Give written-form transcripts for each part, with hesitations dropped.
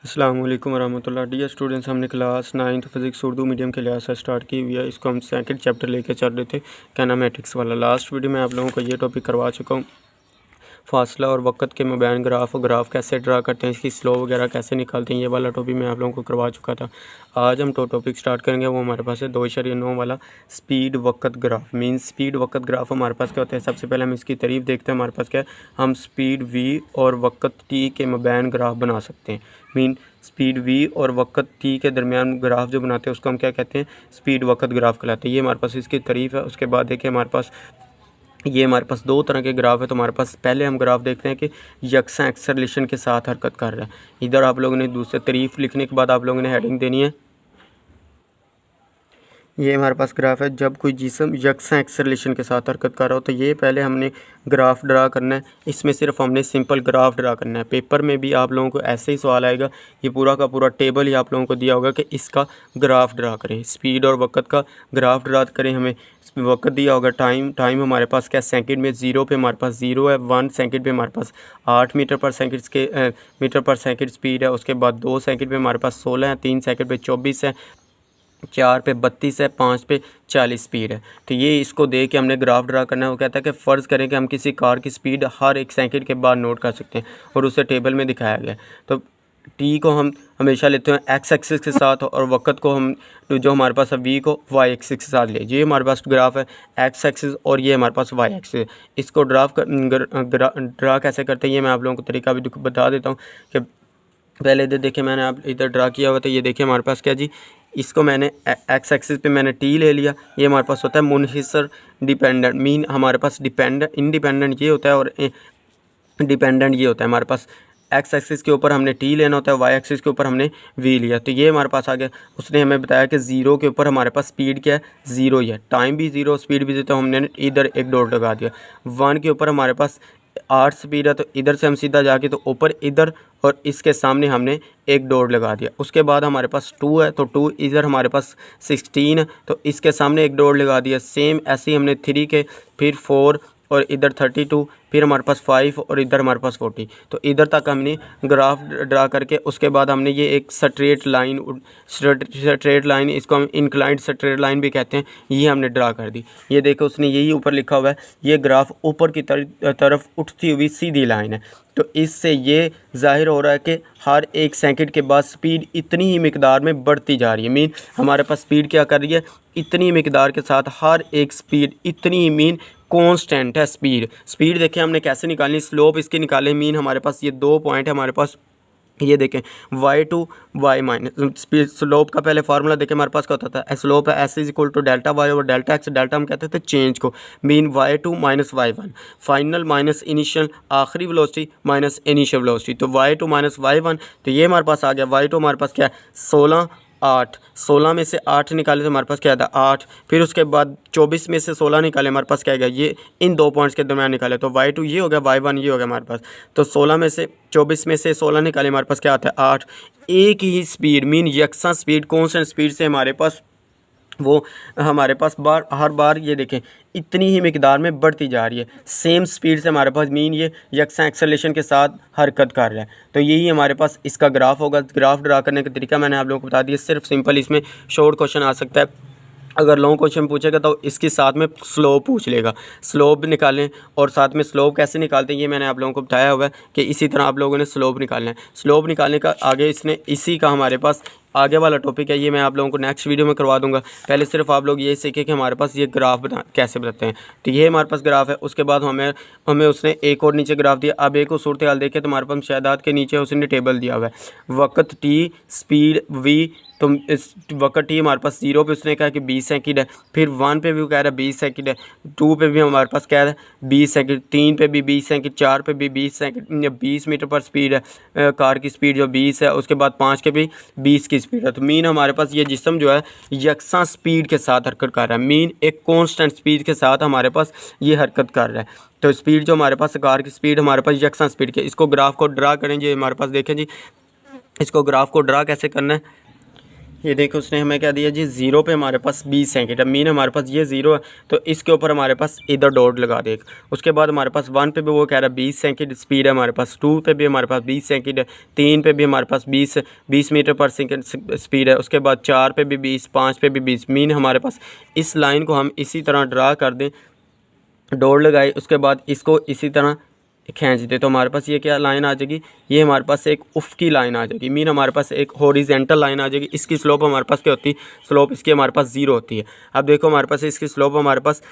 अस्सलाम वालेकुम वरहमतुल्लाह। Dear students, हमने class 9th physics Urdu medium के लिहाज से स्टार्ट की हुई है। इसको हम सेकंड चैप्टर लेके चल रहे थे, कैनामेटिक्स वाला। लास्ट वीडियो में आप लोगों को ये टॉपिक करवा चुका हूँ, फासला और वक़्त के मबैन ग्राफ कैसे ड्रा करते हैं, इसकी स्लो वगैरह कैसे निकालते हैं, ये वाला टॉपिक मैं आप लोगों को करवा चुका था। आज हम टॉपिक स्टार्ट करेंगे, वो हमारे पास है 2.9 वाला स्पीड वक़्त ग्राफ। मीन स्पीड वक़्त ग्राफ हमारे पास क्या होता है। सबसे पहले हम इसकी तारीफ़ देखते हैं। हमारे पास क्या है, हम स्पीड v और वक़्त t के मबैन ग्राफ बना सकते हैं। मीन स्पीड v और वक़्त t के दरमियान ग्राफ जो बनाते हैं उसको हम क्या कहते हैं, स्पीड वक़्त ग्राफ कहलाते हैं। ये हमारे पास इसकी तारीफ़ है। उसके बाद देखिए हमारे पास दो तरह के ग्राफ है। तो हमारे पास पहले हम ग्राफ देखते हैं कि यकसा एक्सेलरेशन के साथ हरकत कर रहा है। इधर आप लोगों ने दूसरे तारीफ़ लिखने के बाद आप लोगों ने हेडिंग देनी है, ये हमारे पास ग्राफ है जब कोई जिस्म यकसा एक्सेलरेशन के साथ हरकत कर रहा हो। तो ये पहले हमने ग्राफ ड्रा करना है। इसमें सिर्फ हमने सिंपल ग्राफ ड्रा करना है। पेपर में भी आप लोगों को ऐसे ही सवाल आएगा, ये पूरा का पूरा टेबल ही आप लोगों को दिया होगा कि इसका ग्राफ ड्रा करें, स्पीड और वक़्त का ग्राफ ड्रा करें। हमें वक़्त दिया होगा, टाइम हमारे पास क्या, सेकंड में 0 पे हमारे पास 0 है, 1 सेकंड पे हमारे पास 8 मीटर पर सेकंड स्पीड है। उसके बाद 2 सेकंड पे हमारे पास 16 है, 3 सेकंड पे 24 है, 4 पे 32 है, 5 पे 40 स्पीड है। तो ये इसको दे के हमने ग्राफ ड्रा करना है। वो कहता है कि फ़र्ज़ करें कि हम किसी कार की स्पीड हर 1 सेकंड के बाद नोट कर सकते हैं और उसे टेबल में दिखाया गया है। तो टी को हम हमेशा लेते हैं एक्स एक्सिस के साथ और वक़्त को हम जो हमारे पास है वी को वाई एक्सिस के साथ ले। ये हमारे पास ग्राफ है एक्स एक्सिस और ये हमारे पास वाई एक्सिस। इसको ड्रा कैसे करते हैं ये मैं आप लोगों को तरीका भी बता देता हूँ। कि पहले इधर देखिए मैंने आप इधर ड्रा किया हुआ था, ये देखिए हमारे पास क्या जी, इसको मैंने एक्स एक्सिस पे मैंने टी ले लिया। ये हमारे पास होता है मुनहिसर डिपेंडेंट। मीन हमारे पास इंडिपेंडेंट ये होता है और डिपेंडेंट ये होता है। हमारे पास एक्स एक्सिस के ऊपर हमने टी लेना होता है, वाई एक्सिस के ऊपर हमने वी लिया। तो ये हमारे पास आ गया। उसने हमें बताया कि 0 के ऊपर हमारे पास स्पीड क्या है, 0 ही है, टाइम भी 0 स्पीड भी 0। तो हमने इधर एक डॉट लगा दिया। 1 के ऊपर हमारे पास 8 स्पीड है, तो इधर से हम सीधा जाके तो ऊपर इधर और इसके सामने हमने एक डॉट लगा दिया। उसके बाद हमारे पास 2 है, तो 2 इधर हमारे पास 16 है, तो इसके सामने एक डॉट लगा दिया। सेम ऐसे ही हमने 3 के, फिर 4 और इधर 32, फिर हमारे पास 5 और इधर हमारे पास 40। तो इधर तक हमने ग्राफ ड्रा करके उसके बाद हमने ये एक स्ट्रेट लाइन, इसको हम इंक्लाइंड स्ट्रेट लाइन भी कहते हैं, ये हमने ड्रा कर दी। ये देखो उसने यही ऊपर लिखा हुआ है, ये ग्राफ ऊपर की तरफ उठती हुई सीधी लाइन है। तो इससे ये जाहिर हो रहा है कि हर 1 सेकंड के बाद स्पीड इतनी ही मिकदार में बढ़ती जा रही है। मीन हमारे पास स्पीड क्या कर रही है, इतनी मिकदार के साथ हर एक स्पीड इतनी ही, मीन कांस्टेंट है स्पीड देखिए हमने कैसे निकालनी, स्लोप इसकी निकाले। मीन हमारे पास ये 2 पॉइंट है हमारे पास, ये देखें y2 y minus speed. Slope का पहले फार्मूला देखें हमारे पास क्या होता था, स्लोप है s is equal to delta y और डेल्टा x। डेल्टा हम कहते थे चेंज को। Mean y2 minus y1 final minus initial, आखिरी वेलोसिटी माइनस इनिशियल वेलोसिटी। तो y2 माइनस y1, तो ये हमारे पास आ गया। y2 हमारे पास क्या है 16, 8, 16 में से 8 निकाले तो हमारे पास क्या था 8। फिर उसके बाद 24 में से 16 निकाले, हमारे पास क्या गया, ये इन 2 पॉइंट्स के दरमियान निकाले। तो y2 ये हो गया, y1 ये हो गया हमारे पास। तो 24 में से 16 निकाले, हमारे पास क्या आता है 8। एक ही स्पीड, मीन यकसा स्पीड, कॉन्स्टेंट स्पीड से हमारे पास वो हमारे पास हर बार ये देखें इतनी ही मिकदार में बढ़ती जा रही है। सेम स्पीड से हमारे पास, मीन ये यकसा एक्सेलरेशन के साथ हरकत कर रहा है। तो यही हमारे पास इसका ग्राफ होगा। ग्राफ ड्रा करने का तरीका मैंने आप लोगों को बता दिया। सिर्फ सिंपल इसमें शॉर्ट क्वेश्चन आ सकता है। अगर लॉन्ग क्वेश्चन पूछेगा तो इसके साथ में स्लोप पूछ लेगा, स्लोप निकालें। और साथ में स्लोप कैसे निकालते हैं ये मैंने आप लोगों को बताया हुआ है कि इसी तरह आप लोगों ने स्लोप निकालना है। स्लोप निकालने का आगे इसने इसी का हमारे पास आगे वाला टॉपिक है, ये मैं आप लोगों को नेक्स्ट वीडियो में करवा दूंगा। पहले सिर्फ आप लोग ये सीखें कि हमारे पास ये ग्राफ कैसे बताते हैं। तो ये हमारे पास ग्राफ है। उसके बाद हमें उसने एक और नीचे ग्राफ दिया। अब एक और सूरत हाल देखें तो हमारे पास शायदात के नीचे उसने टेबल दिया हुआ है, वक़्त टी, स्पीड वी। तो इस वक़्त टी हमारे पास 0 पे उसने कहा कि 20 सेकंड है, फिर 1 पे भी वो कह रहा है 20 सेकंड है, 2 पे भी हमारे पास कह रहा है 20 सेकंड, 3 पे भी 20 सेकंड, 4 पे भी 20 सेकंड, 20 मीटर पर स्पीड है कार की स्पीड जो 20 है। उसके बाद 5 के भी 20 की स्पीड है। तो मीन हमारे पास ये जिस्म जो है यकसा स्पीड के साथ हरकत कर रहा है। मीन एक कांस्टेंट स्पीड के साथ हमारे पास ये हरकत कर रहा है। तो स्पीड जो हमारे पास कार की स्पीड हमारे पास यकसा स्पीड के, इसको ग्राफ को ड्रा करें जी। हमारे पास देखें जी, इसको ग्राफ को ड्रा कैसे करना है। ये देखो उसने हमें क्या दिया जी, 0 पे हमारे पास 20 सेकंड है। मीन हमारे पास ये 0 है तो इसके ऊपर हमारे पास इधर डॉट लगा दे। उसके बाद हमारे पास 1 पे भी वो कह रहा है 20 सेकंड स्पीड है हमारे पास, 2 पे भी हमारे पास 20 सेकंड है, 3 पे भी हमारे पास 20 मीटर पर सेकंड स्पीड है। उसके बाद 4 पे भी 20, 5 पे भी 20। मीन हमारे पास इस लाइन को हम इसी तरह ड्रा कर दें, डॉट लगाए, उसके बाद इसको इसी तरह खींच दे तो हमारे पास ये क्या लाइन आ जाएगी, ये हमारे पास एक उफ़की लाइन आ जाएगी। मीन हमारे पास एक हॉरिजेंटल लाइन आ जाएगी। इसकी स्लोप हमारे पास क्या होती है, स्लोप इसकी हमारे पास 0 होती है। अब देखो हमारे पास इसकी स्लोप हमारे पास,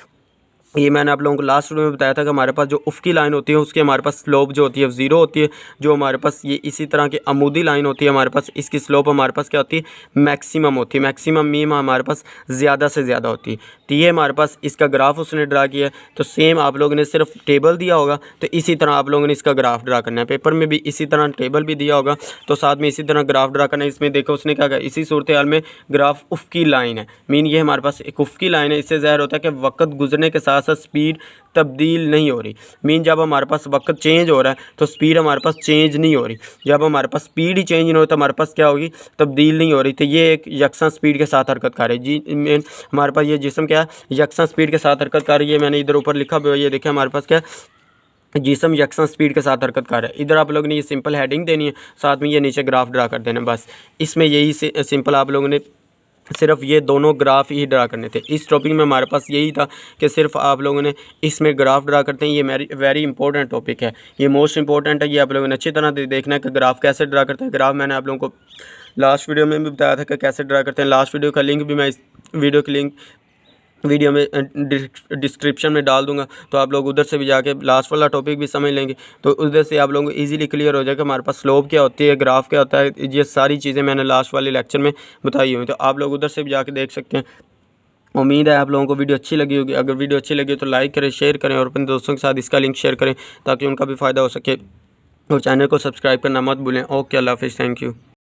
ये मैंने आप लोगों को लास्ट वीडियो में बताया था कि हमारे पास जो उफ़की लाइन होती है उसकी हमारे पास स्लोप जो होती है 0 होती है। जो हमारे पास ये इसी तरह की अमूदी लाइन होती है हमारे पास, इसकी स्लोप हमारे पास क्या होती है, मैक्सिमम होती है। मैक्सिमम मीन हमारे पास ज़्यादा से ज़्यादा होती है। तो ये हमारे पास इसका ग्राफ उसने ड्रा किया है। तो सेम आप लोगों ने सिर्फ टेबल दिया होगा तो इसी तरह आप लोगों ने इसका ग्राफ ड्रा करना है। पेपर में भी इसी तरह टेबल भी दिया होगा तो साथ में इसी तरह ग्राफ ड्रा करना है। इसमें देखो उसने क्या कहा, इसी सूरत हाल में ग्राफ उफ़की लाइन है। मीन ये हमारे पास एक उफ़की लाइन है। इससे ज़ाहिर होता है कि वक्त गुजरने के साथ साथ स्पीड तब्दील नहीं हो रही। मीन जब हमारे पास वक्त चेंज हो रहा है तो स्पीड हमारे पास चेंज नहीं हो रही। जब हमारे पास स्पीड ही चेंज नहीं हो रही तो हमारे पास क्या होगी, तब्दील नहीं हो रही। तो ये एक यकसा स्पीड के साथ हरकत कर रही है जी। मीन हमारे पास ये जिस्म क्या है, यकसा स्पीड के साथ हरकत कर रही है। मैंने इधर ऊपर लिखा हुआ है, ये देखिए हमारे पास क्या जिसम यकसा स्पीड के साथ हरकत कर रहा है। इधर आप लोगों ने ये सिंपल हेडिंग देनी है, साथ में ये नीचे ग्राफ ड्रा कर देना। बस इसमें यही सिंपल आप लोगों ने सिर्फ ये दोनों ग्राफ ही ड्रा करने थे। इस टॉपिक में हमारे पास यही था कि सिर्फ आप लोगों ने इसमें ग्राफ ड्रा करते हैं। ये वेरी इंपॉर्टेंट टॉपिक है, ये मोस्ट इंपॉर्टेंट है। ये आप लोगों ने अच्छी तरह देखना है कि ग्राफ कैसे ड्रा करते हैं। ग्राफ मैंने आप लोगों को लास्ट वीडियो में भी बताया था कि कैसे ड्रा करते हैं। लास्ट वीडियो का लिंक भी मैं इस वीडियो की लिंक वीडियो में डिस्क्रिप्शन में डाल दूंगा, तो आप लोग उधर से भी जाके लास्ट वाला टॉपिक भी समझ लेंगे। तो उधर से आप लोगों को इजीली क्लियर हो जाएगा हमारे पास स्लोप क्या होती है, ग्राफ क्या होता है। ये सारी चीज़ें मैंने लास्ट वाले लेक्चर में बताई हुई, तो आप लोग उधर से भी जाके देख सकते हैं। उम्मीद है आप लोगों को वीडियो अच्छी लगी होगी। अगर वीडियो अच्छी लगी तो लाइक करें, शेयर करें और अपने दोस्तों के साथ इसका लिंक शेयर करें ताकि उनका भी फ़ायदा हो सके। और चैनल को सब्सक्राइब करना मत भूलें। ओके, अल्लाह हाफिज़, थैंक यू।